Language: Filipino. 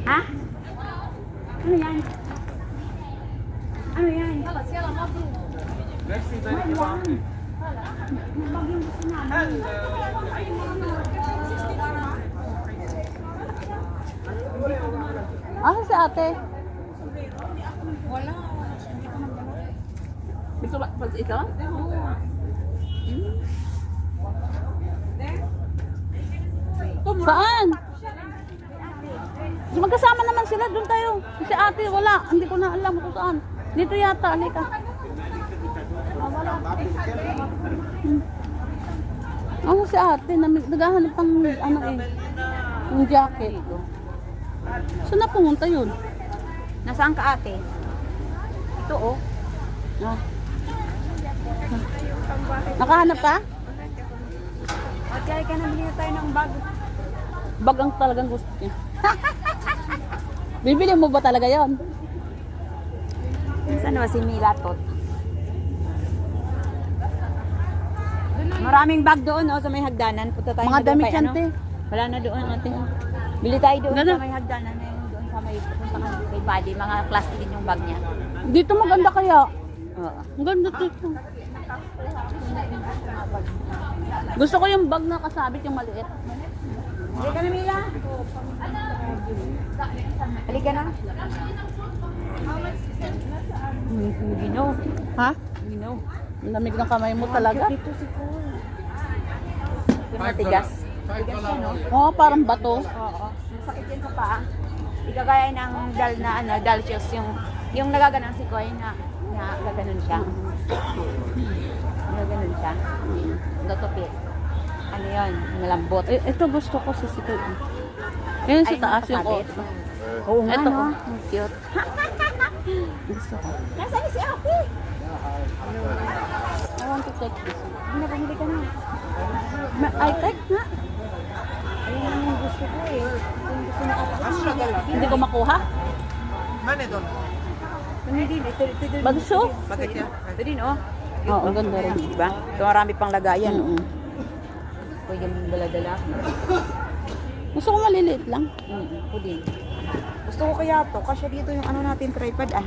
Ha? Ano yan? Ano yan? Merci, thank you. Bagyong gusto namin. Asa si ate? Wala. Gusto ba pag ito? Saan? Magkasama naman sila, doon tayo. Si ate, wala. Hindi ko na alam kung saan. Dito yata, halika. Ano si ate, naghahanap pang ano eh, yung jacket. Saan na pumunta yun? Nasaan ka ate? Ito oh. Ah. Nakahanap ka? Ate, ay ka nabili na tayo ng bag. Bag ang talagang gusto niya. Bibili mo ba talaga yon? Saan ba si Milatot? Maraming bag doon oh, sa may hagdanan. Punta tayo Mga na doon damit kay yan, ano. te. Wala na doon ate. Bili tayo doon Ganda. sa may hagdanan na yung doon sa may punta ka kay Buddy. Mga plastic din yung bag niya. Dito maganda kaya. Oo. Ang ganda dito. Gusto ko yung bag na kasabit yung maliit. Halika ka na Mila. Halika na. Gino. Ha? Gino. Ang lamig ng kamay mo talaga. Dito si Paul. Yung matigas. Matigas siya no? Oo, parang bato. Oo. Masakit yan sa paa. Ikagaya ng dal na ano, dal shoes, yung nagaganon si Koy na gaganon siya. Nagaganon siya. Natupi. Ano yun? Malambot. Eh, ito gusto ko sa sikot. Ayun sa Ay, taas yung nakakabit. oh. Oo nga Ito, no? oh. Ang cute. Gusto ko. Nasaan si ate? I want to take this. Hindi na bumili ka na. I take nga. Ayun lang yung gusto ko eh. Yung gusto na ate. Hindi ko makuha. Mana doon? Hindi din. Ito. Bagso? Bakit yan? Ito din oh. Oo, ang ganda rin. Diba? Ito marami pang lagayan. Mm-mm. Pwede mong dala-dala. Gusto ko maliliit lang. Ako din. Gusto ko kaya to. Kasi dito yung ano natin tripod ah.